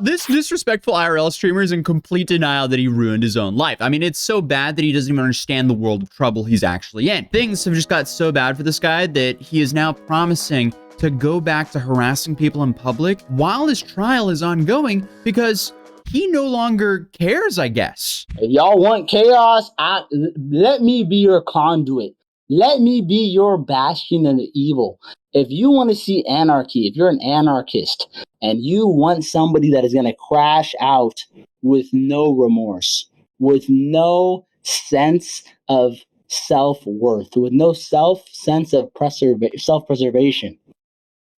This disrespectful IRL streamer is in complete denial that he ruined his own life. I mean, it's so bad that he doesn't even understand the world of trouble he's actually in. Things have just got so bad for this guy that he is now promising to go back to harassing people in public while his trial is ongoing because he no longer cares, I guess. If y'all want chaos, let me be your conduit. Let me be your bastion of the evil. If you want to see anarchy, if you're an anarchist and you want somebody that is going to crash out with no remorse, with no sense of self-worth, with no sense of self-preservation,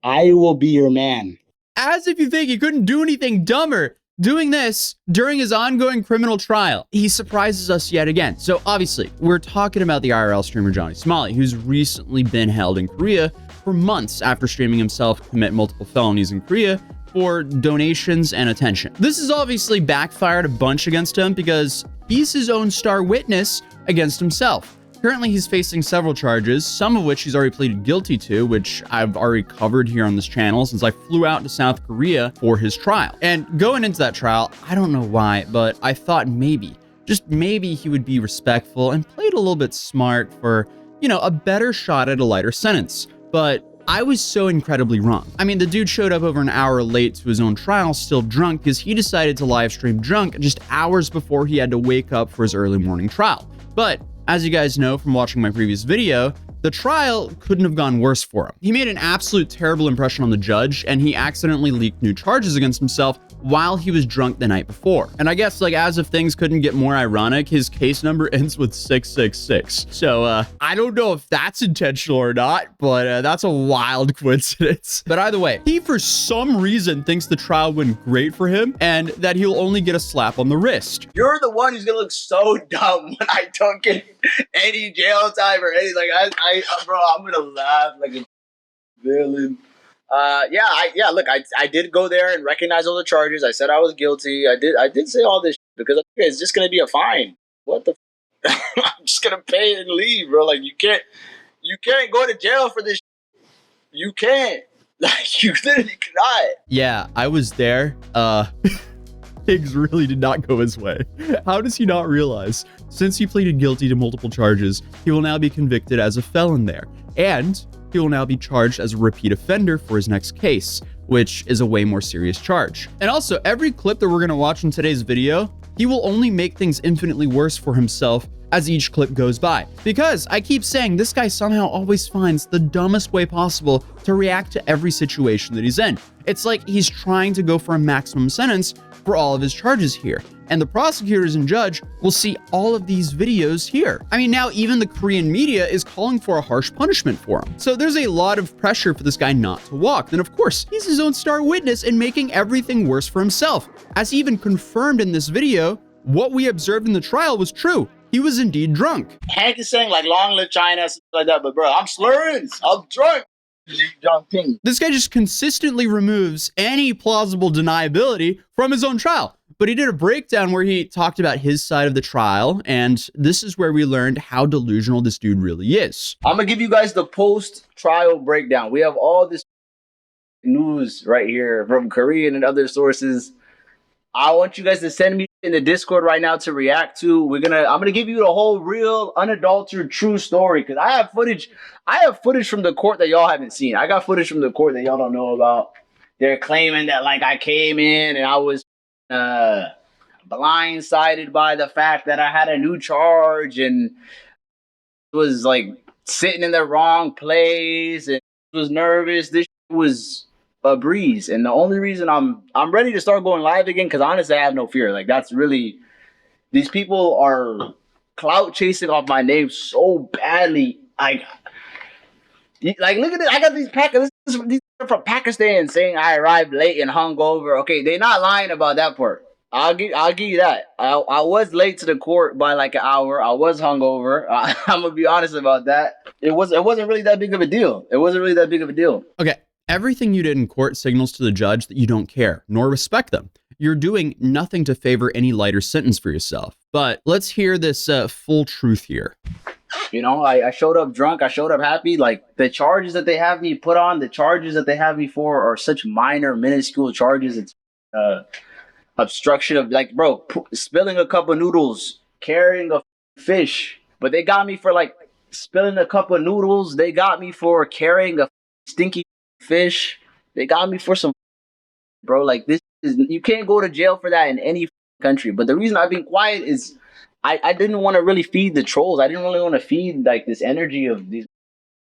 I will be your man. As if you think he couldn't do anything dumber doing this during his ongoing criminal trial. He surprises us yet again. So obviously, we're talking about the IRL streamer Johnny Somali, who's recently been held in Korea for months after streaming himself commit multiple felonies in Korea for donations and attention. This has obviously backfired a bunch against him because he's his own star witness against himself. Currently, he's facing several charges, some of which he's already pleaded guilty to, which I've already covered here on this channel since I flew out to South Korea for his trial. And going into that trial, I don't know why, but I thought maybe, just maybe he would be respectful and played a little bit smart for, you know, a better shot at a lighter sentence. But I was so incredibly wrong. I mean, the dude showed up over an hour late to his own trial, still drunk, because he decided to live stream drunk just hours before he had to wake up for his early morning trial. But as you guys know from watching my previous video, the trial couldn't have gone worse for him. He made an absolute terrible impression on the judge, and he accidentally leaked new charges against himself while he was drunk the night before. And I guess, like, as if things couldn't get more ironic, his case number ends with 666. So, I don't know if that's intentional or not, but that's a wild coincidence. But either way, he for some reason thinks the trial went great for him and that he'll only get a slap on the wrist. You're the one who's gonna look so dumb when I don't get any jail time or anything. Like, bro, I'm gonna laugh like a villain. Look, I did go there and recognize all the charges. I said I was guilty. I did say all this because it's just gonna be a fine. What the? I'm just gonna pay it and leave, bro. Like, you can't go to jail for this. You can't. Like, you literally cannot. Yeah, I was there. Things really did not go his way. How does he not realize? Since he pleaded guilty to multiple charges, he will now be convicted as a felon there. And he will now be charged as a repeat offender for his next case, which is a way more serious charge. And also, every clip that we're going to watch in today's video, he will only make things infinitely worse for himself as each clip goes by. Because I keep saying this guy somehow always finds the dumbest way possible to react to every situation that he's in. It's like he's trying to go for a maximum sentence for all of his charges here. And the prosecutors and judge will see all of these videos here. I mean, now even the Korean media is calling for a harsh punishment for him. So there's a lot of pressure for this guy not to walk. Then of course, he's his own star witness in making everything worse for himself. As he even confirmed in this video, what we observed in the trial was true. He was indeed drunk. Hank is saying like long live China, something like that, but bro, I'm slurring. I'm drunk. This guy just consistently removes any plausible deniability from his own trial. But he did a breakdown where he talked about his side of the trial, and this is where we learned how delusional this dude really is. I'm gonna give you guys the post-trial breakdown. We have all this news right here from Korean and other sources. I want you guys to send me in the Discord right now to react to. I'm gonna give you the whole real, unadulterated, true story because I have footage. I have footage from the court that y'all haven't seen. I got footage from the court that y'all don't know about. They're claiming that like I came in and I was blindsided by the fact that I had a new charge and was like sitting in the wrong place and was nervous. This was a breeze, and the only reason I'm ready to start going live again because honestly I have no fear. Like, that's really, these people are clout chasing off my name so badly. Like look at it. I got these packets. These are from Pakistan saying I arrived late and hungover. Okay, they're not lying about that part. I'll give you that. I was late to the court by like an hour. I was hungover. I'm gonna be honest about that. It wasn't really that big of a deal. It wasn't really that big of a deal. Okay. Everything you did in court signals to the judge that you don't care, nor respect them. You're doing nothing to favor any lighter sentence for yourself. But let's hear this full truth here. You know, I showed up drunk. I showed up happy. Like, the charges that they have me put on, the charges that they have me for are such minor, minuscule charges. It's obstruction of like, bro, spilling a cup of noodles, carrying a fish. But they got me for like spilling a cup of noodles. They got me for carrying a stinky fish. They got me for some, bro. Like this is, you can't go to jail for that in any country. But the reason I've been quiet is I didn't want to really feed the trolls. I didn't really want to feed like this energy of these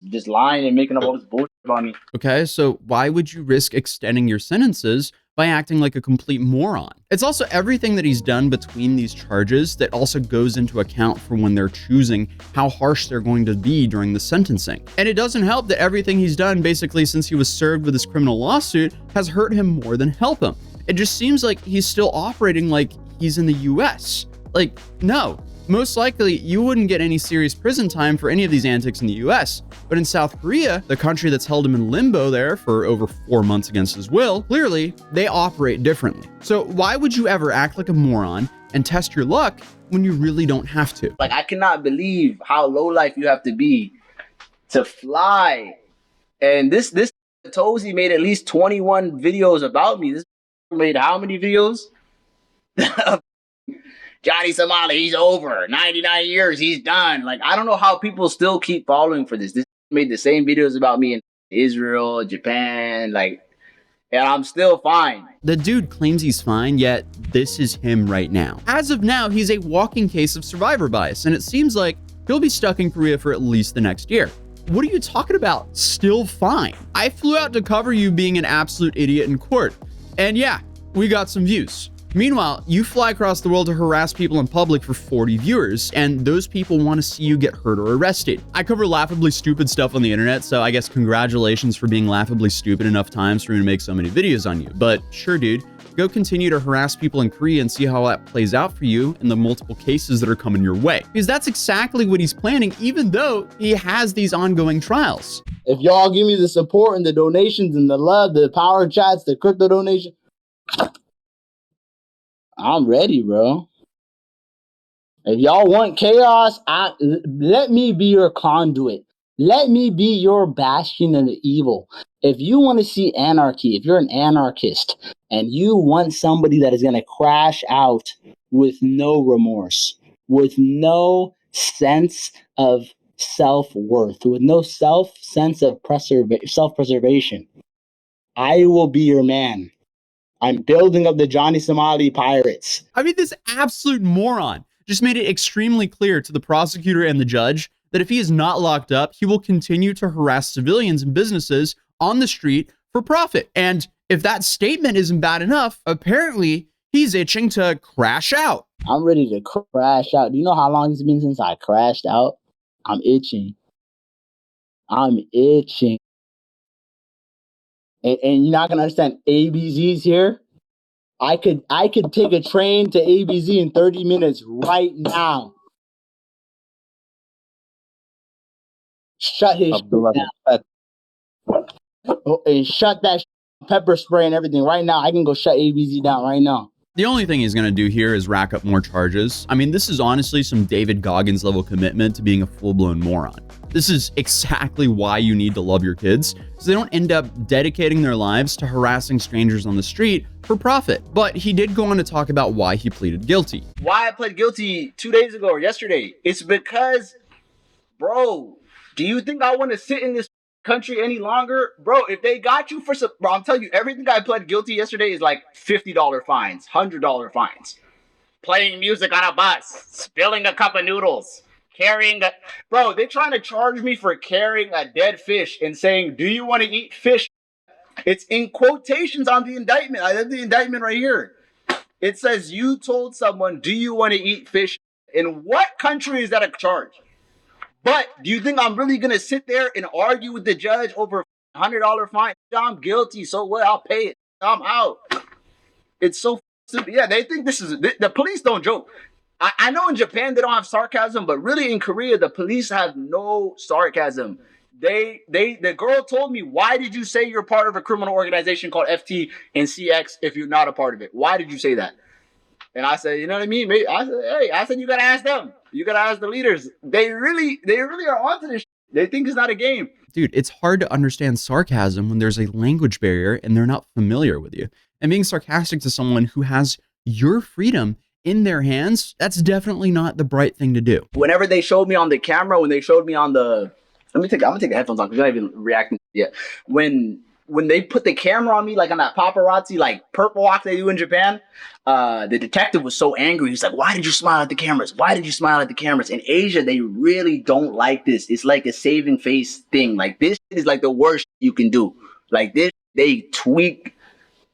just lying and making up all this bullshit about me. Okay, so why would you risk extending your sentences by acting like a complete moron? It's also everything that he's done between these charges that also goes into account for when they're choosing how harsh they're going to be during the sentencing. And it doesn't help that everything he's done basically since he was served with his criminal lawsuit has hurt him more than help him. It just seems like he's still operating like he's in the US. Like, no. Most likely, you wouldn't get any serious prison time for any of these antics in the US. But in South Korea, the country that's held him in limbo there for over 4 months against his will, clearly, they operate differently. So why would you ever act like a moron and test your luck when you really don't have to? Like, I cannot believe how low life you have to be to fly. And this Atozy made at least 21 videos about me. This made how many videos? Johnny Somali, he's over. 99 years, he's done. Like, I don't know how people still keep following for this. This made the same videos about me in Israel, Japan, like, and I'm still fine. The dude claims he's fine, yet this is him right now. As of now, he's a walking case of survivor bias, and it seems like he'll be stuck in Korea for at least the next year. What are you talking about? Still fine. I flew out to cover you being an absolute idiot in court. And yeah, we got some views. Meanwhile, you fly across the world to harass people in public for 40 viewers, and those people want to see you get hurt or arrested. I cover laughably stupid stuff on the internet, so I guess congratulations for being laughably stupid enough times for me to make so many videos on you. But sure, dude, go continue to harass people in Korea and see how that plays out for you in the multiple cases that are coming your way. Because that's exactly what he's planning, even though he has these ongoing trials. If y'all give me the support and the donations and the love, the power chats, the crypto donation, I'm ready, bro. If y'all want chaos, let me be your conduit. Let me be your bastion of the evil. If you want to see anarchy, if you're an anarchist and you want somebody that is going to crash out with no remorse, with no sense of self-worth, with no sense of self-preservation, I will be your man. I'm building up the Johnny Somali pirates. I mean, this absolute moron just made it extremely clear to the prosecutor and the judge that if he is not locked up, he will continue to harass civilians and businesses on the street for profit. And if that statement isn't bad enough, apparently he's itching to crash out. I'm ready to crash out. Do you know how long it's been since I crashed out? I'm itching. I'm itching. And you're not gonna understand. ABZ's here. I could take a train to ABZ in 30 minutes right now. Shut his shit down. And shut that pepper spray and everything right now. I can go shut ABZ down right now. The only thing he's going to do here is rack up more charges. I mean, this is honestly some David Goggins level commitment to being a full-blown moron. This is exactly why you need to love your kids, so they don't end up dedicating their lives to harassing strangers on the street for profit. But he did go on to talk about why he pleaded guilty. Why I pled guilty 2 days ago or yesterday? It's because, bro, do you think I want to sit in this country any longer? Bro, if they got you for some, bro, I'm telling you, everything I pled guilty yesterday is like $50 fines, $100 fines. Playing music on a bus, spilling a cup of noodles, carrying a, bro, they're trying to charge me for carrying a dead fish and saying, do you want to eat fish? It's in quotations on the indictment. I have the indictment right here. It says you told someone, do you want to eat fish? In what country is that a charge? But do you think I'm really going to sit there and argue with the judge over a $100 fine? I'm guilty, so what? I'll pay it. I'm out. It's so stupid. Yeah, they think this is... The police don't joke. I know in Japan they don't have sarcasm, but really in Korea, the police have no sarcasm. The girl told me, why did you say you're part of a criminal organization called FT and CX if you're not a part of it? Why did you say that? And I said, you know what I mean? I said, you gotta ask them. You gotta ask the leaders. They really are onto this. They think it's not a game. Dude, it's hard to understand sarcasm when there's a language barrier and they're not familiar with you. and being sarcastic to someone who has your freedom in their hands, that's definitely not the bright thing to do. Whenever they showed me on the camera, when they showed me on the, I'm gonna take the headphones on because you're not even reacting yet. When they put the camera on me, like on that paparazzi, like purple walk they do in Japan, the detective was so angry. He's like, "Why did you smile at the cameras? Why did you smile at the cameras?" In Asia, they really don't like this. It's like a saving face thing. Like this is like the worst you can do. Like this, they tweak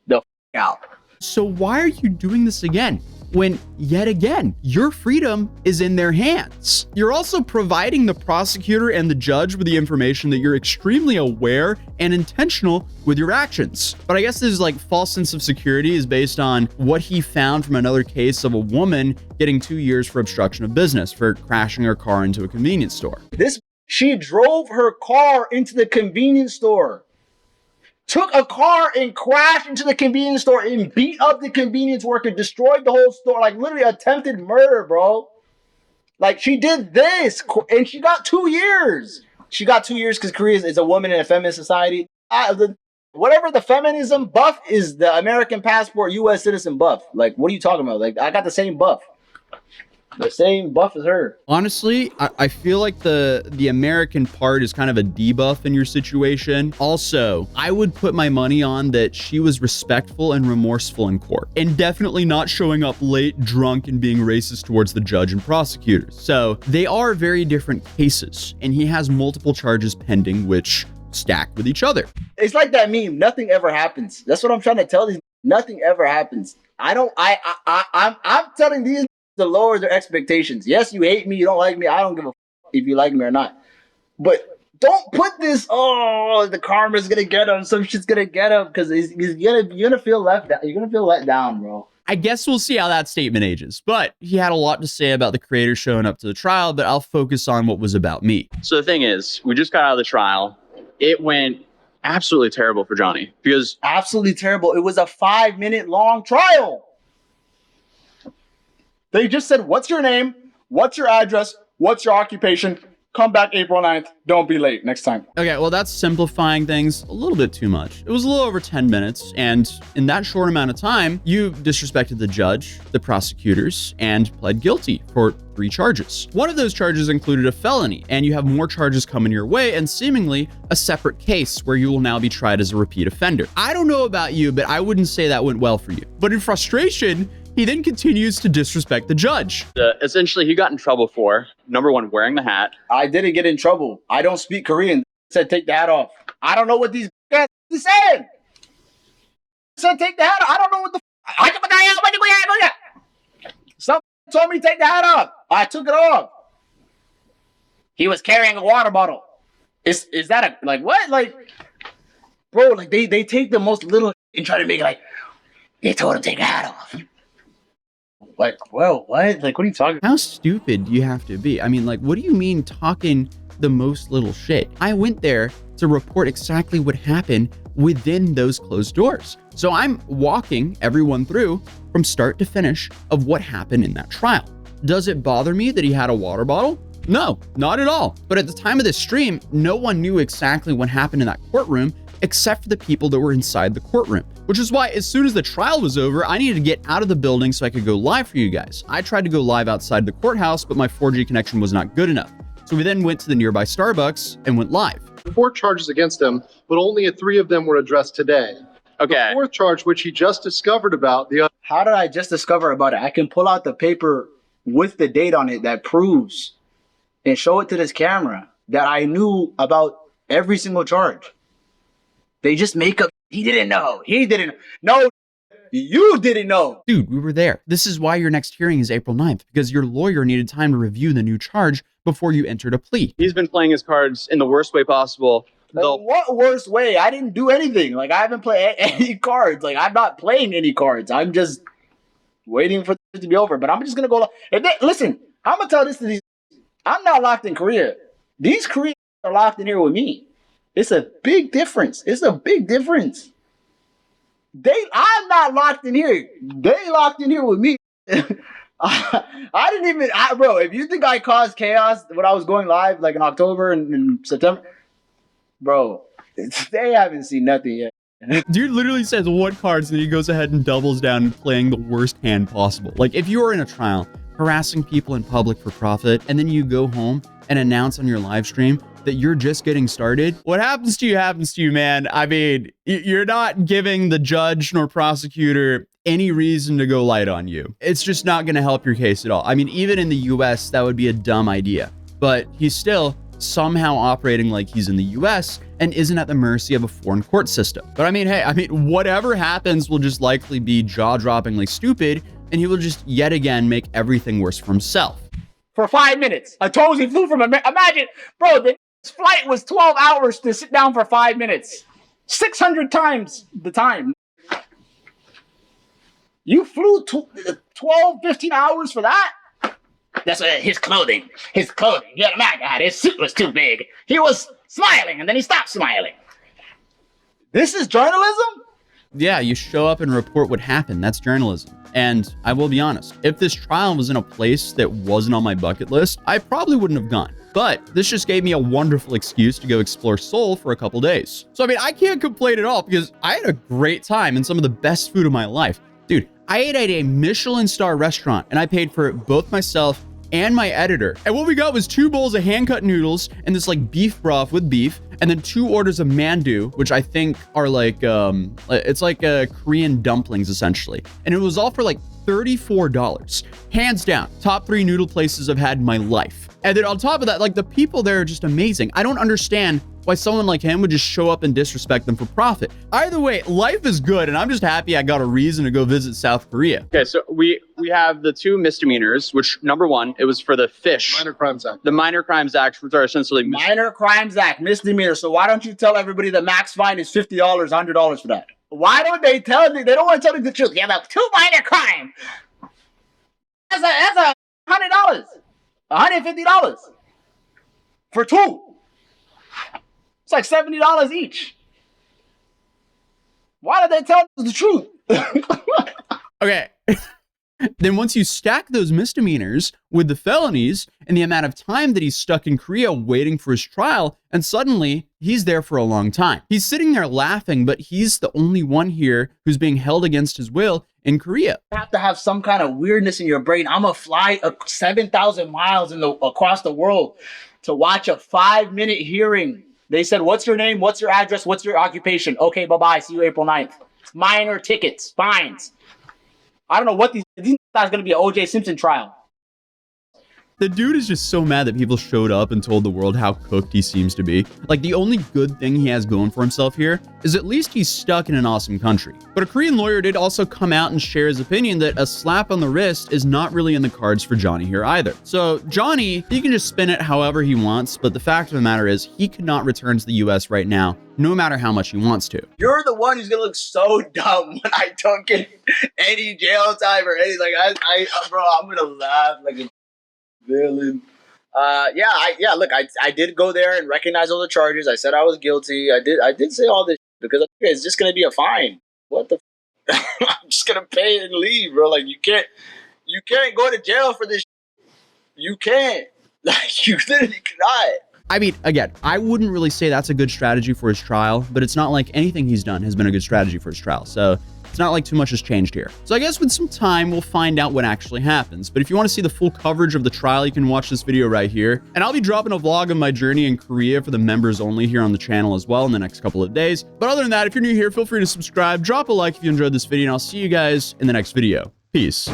the out. So why are you doing this again? When, yet again, your freedom is in their hands. You're also providing the prosecutor and the judge with the information that you're extremely aware and intentional with your actions. But I guess this like false sense of security is based on what he found from another case of a woman getting 2 years for obstruction of business for crashing her car into a convenience store. She drove her car into the convenience store. Took a car and crashed into the convenience store and beat up the convenience worker, destroyed the whole store, like literally attempted murder, bro. Like she did this and she got 2 years. She got 2 years because Korea is a woman in a feminist society. Whatever the feminism buff is, the American passport, U.S. citizen buff. Like, what are you talking about? Like, I got the same buff. The same buff as her. Honestly, I feel like the American part is kind of a debuff in your situation. Also, I would put my money on that she was respectful and remorseful in court, and definitely not showing up late, drunk, and being racist towards the judge and prosecutors. So they are very different cases, and he has multiple charges pending, which stack with each other. It's like that meme. Nothing ever happens. That's what I'm trying to tell these. Nothing ever happens. I'm telling these to lower their expectations. Yes, you hate me, you don't like me. I don't give a if you like me or not. But don't put this, oh, the karma's gonna get him, some shit's gonna get him, because you're gonna feel left down. You're gonna feel let down, bro. I guess we'll see how that statement ages. But he had a lot to say about the creator showing up to the trial, but I'll focus on what was about me. So the thing is, we just got out of the trial. It went absolutely terrible for Johnny because absolutely terrible. It was a 5-minute long trial. They just said, what's your name? What's your address? What's your occupation? Come back April 9th. Don't be late next time. Okay, well, that's simplifying things a little bit too much. It was a little over 10 minutes, and in that short amount of time, you disrespected the judge, the prosecutors, and pled guilty for 3 charges. One of those charges included a felony, and you have more charges coming your way, and seemingly a separate case where you will now be tried as a repeat offender. I don't know about you, but I wouldn't say that went well for you. But in frustration, he then continues to disrespect the judge. Essentially, he got in trouble for, number one, wearing the hat. I didn't get in trouble. I don't speak Korean. Said take the hat off. I don't know what these guys said. Said take the hat off. I don't know what the Some told me take the hat off. I took it off. He was carrying a water bottle. Is that a like what? Like, bro, like they take the most little and try to make it like they told him take a hat off. Like, well, what? Like, what are you talking about? How stupid do you have to be? I mean, like, what do you mean talking the most little shit? I went there to report exactly what happened within those closed doors. So I'm walking everyone through from start to finish of what happened in that trial. Does it bother me that he had a water bottle? No, not at all. But at the time of this stream, no one knew exactly what happened in that courtroom except for the people that were inside the courtroom, which is why as soon as the trial was over, I needed to get out of the building so I could go live for you guys. I tried to go live outside the courthouse, but my 4G connection was not good enough. So we then went to the nearby Starbucks and went live. 4 charges against him, but only 3 of them were addressed today. Okay. The 4th charge, which he just discovered about, How did I just discover about it? I can pull out the paper with the date on it that proves and show it to this camera that I knew about every single charge. They just make up. He didn't know. He didn't. No, you didn't know. Dude, we were there. This is why your next hearing is April 9th, because your lawyer needed time to review the new charge before you entered a plea. He's been playing his cards in the worst way possible. Like, what worst way? I didn't do anything. Like, I haven't played any cards. Like, I'm not playing any cards. I'm just waiting for it to be over. But I'm just going to go. Listen, I'm going to tell this to these. I'm not locked in Korea. These Koreans are locked in here with me. It's a big difference. It's a big difference. I'm not locked in here. They locked in here with me. I didn't even, bro, if you think I caused chaos when I was going live, like in October and in September, bro, they haven't seen nothing yet. Dude literally says what cards, and then he goes ahead and doubles down and playing the worst hand possible. Like, if you are in a trial harassing people in public for profit, and then you go home and announce on your live stream that you're just getting started, what happens to you, man. I mean, you're not giving the judge nor prosecutor any reason to go light on you. It's just not going to help your case at all. I mean, even in the US, that would be a dumb idea, but he's still somehow operating like he's in the US and isn't at the mercy of a foreign court system. But I mean, hey, whatever happens will just likely be jaw-droppingly stupid, and he will just yet again make everything worse for himself. For 5 minutes, Atozy flew from imagine, bro, the flight was 12 hours to sit down for 5 minutes. 600 times the time. You flew 12, 15 hours for that? That's his clothing. His clothing. Yeah, my God, his suit was too big. He was smiling, and then he stopped smiling. This is journalism? Yeah, you show up and report what happened. That's journalism. And I will be honest, if this trial was in a place that wasn't on my bucket list, I probably wouldn't have gone. But this just gave me a wonderful excuse to go explore Seoul for a couple days. So, I mean, I can't complain at all because I had a great time and some of the best food of my life. Dude, I ate at a Michelin star restaurant, and I paid for both myself and my editor. And what we got was 2 bowls of hand-cut noodles and this like beef broth with beef, and then 2 orders of mandu, which I think are like, it's like Korean dumplings essentially. And it was all for like $34. Hands down, top 3 noodle places I've had in my life. And then on top of that, like the people there are just amazing. I don't understand why someone like him would just show up and disrespect them for profit. Either way, life is good, and I'm just happy I got a reason to go visit South Korea. Okay, so we have the 2 misdemeanors, which number 1, it was for the fish. Minor Crimes Act. The Minor Crimes Act, which are essentially Minor Crimes Act, misdemeanor. So why don't you tell everybody the max fine is $50, $100 for that? Why don't they tell me? They don't want to tell me the truth. Yeah, the 2 minor crime. That's a $100, $150 for 2. It's like $70 each. Why did they tell us the truth? Okay. Then once you stack those misdemeanors with the felonies and the amount of time that he's stuck in Korea waiting for his trial, and suddenly he's there for a long time. He's sitting there laughing, but he's the only one here who's being held against his will in Korea. You have to have some kind of weirdness in your brain. I'm gonna fly 7,000 miles across the world to watch a 5-minute hearing. They said, what's your name? What's your address? What's your occupation? Okay, bye-bye. See you April 9th. Minor tickets, fines. I don't know what these guys going to be an O.J. Simpson trial. The dude is just so mad that people showed up and told the world how cooked he seems to be. Like, the only good thing he has going for himself here is at least he's stuck in an awesome country. But a Korean lawyer did also come out and share his opinion that a slap on the wrist is not really in the cards for Johnny here either. So Johnny, he can just spin it however he wants, but the fact of the matter is he could not return to the US right now, no matter how much he wants to. You're the one who's gonna look so dumb when I don't get any jail time or anything. Like bro, I'm gonna laugh like a villain. Look, I did go there and recognize all the charges. I said I was guilty. I did say all this because it's just gonna be a fine. What the? I'm just gonna pay it and leave, bro. Like you can't go to jail for this. You can't. Like you literally cannot. I mean, again, I wouldn't really say that's a good strategy for his trial, but it's not like anything he's done has been a good strategy for his trial. So it's not like too much has changed here. So I guess with some time, we'll find out what actually happens. But if you want to see the full coverage of the trial, you can watch this video right here. And I'll be dropping a vlog of my journey in Korea for the members only here on the channel as well in the next couple of days. But other than that, if you're new here, feel free to subscribe, drop a like if you enjoyed this video, and I'll see you guys in the next video. Peace.